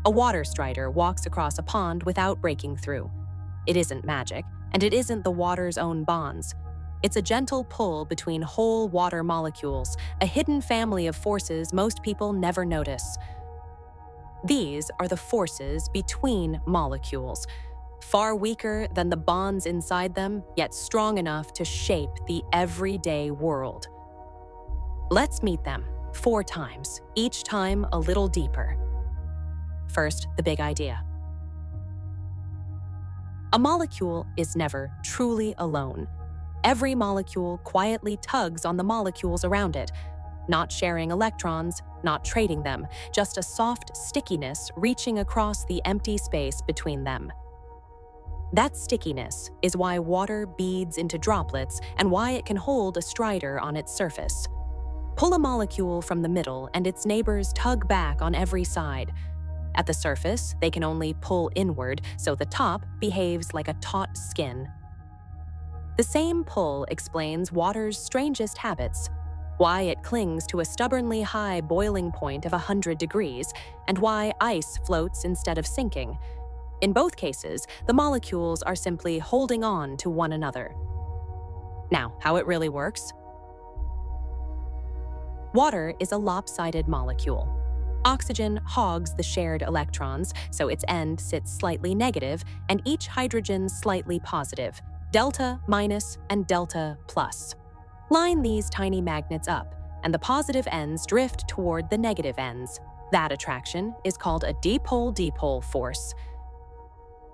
A water strider walks across a pond without breaking through. It isn't magic, and it isn't the water's own bonds. It's a gentle pull between whole water molecules, a hidden family of forces most people never notice. These are the forces between molecules, far weaker than the bonds inside them, yet strong enough to shape the everyday world. Let's meet them 4 times, each time a little deeper. First, the big idea. A molecule is never truly alone. Every molecule quietly tugs on the molecules around it, not sharing electrons, not trading them, just a soft stickiness reaching across the empty space between them. That stickiness is why water beads into droplets and why it can hold a strider on its surface. Pull a molecule from the middle and its neighbors tug back on every side. At the surface, they can only pull inward, so the top behaves like a taut skin. The same pull explains water's strangest habits, why it clings to a stubbornly high boiling point of 100 degrees, and why ice floats instead of sinking. In both cases, the molecules are simply holding on to one another. Now, how it really works? Water is a lopsided molecule. Oxygen hogs the shared electrons, so its end sits slightly negative and each hydrogen slightly positive, delta minus and delta plus. Line these tiny magnets up, and the positive ends drift toward the negative ends. That attraction is called a dipole-dipole force.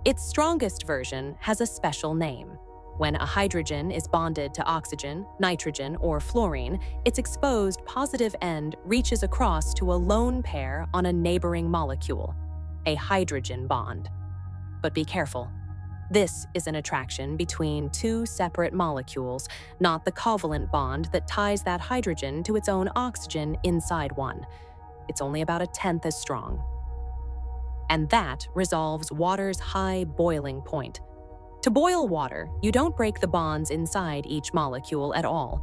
Its strongest version has a special name. When a hydrogen is bonded to oxygen, nitrogen, or fluorine, its exposed positive end reaches across to a lone pair on a neighboring molecule, a hydrogen bond. But be careful. This is an attraction between 2 separate molecules, not the covalent bond that ties that hydrogen to its own oxygen inside one. It's only about 1/10 as strong. And that resolves water's high boiling point. To boil water, you don't break the bonds inside each molecule at all.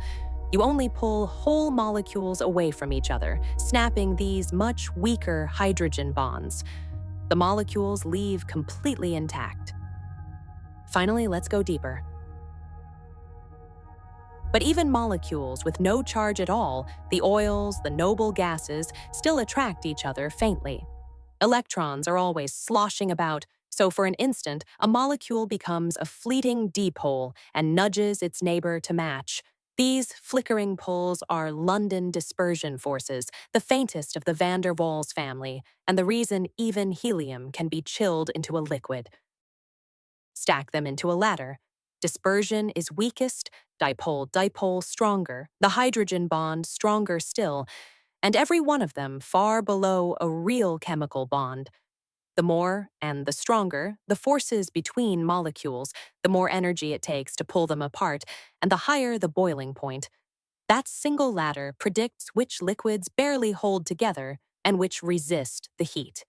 You only pull whole molecules away from each other, snapping these much weaker hydrogen bonds. The molecules leave completely intact. Finally, let's go deeper. But even molecules with no charge at all, the oils, the noble gases, still attract each other faintly. Electrons are always sloshing about, so for an instant, a molecule becomes a fleeting dipole and nudges its neighbor to match. These flickering pulls are London dispersion forces, the faintest of the van der Waals family, and the reason even helium can be chilled into a liquid. Stack them into a ladder. Dispersion is weakest, dipole-dipole stronger, the hydrogen bond stronger still, and every one of them far below a real chemical bond. The more, and the stronger, the forces between molecules, the more energy it takes to pull them apart, and the higher the boiling point. That single ladder predicts which liquids barely hold together and which resist the heat.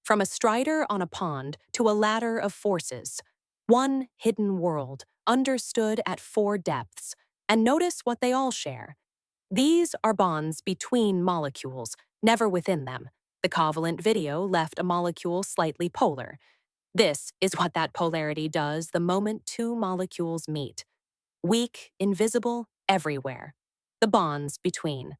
From a strider on a pond to a ladder of forces, one hidden world, understood at 4 depths, and notice what they all share. These are bonds between molecules, never within them. The covalent video left a molecule slightly polar. This is what that polarity does the moment 2 molecules meet. Weak, invisible, everywhere. The bonds between.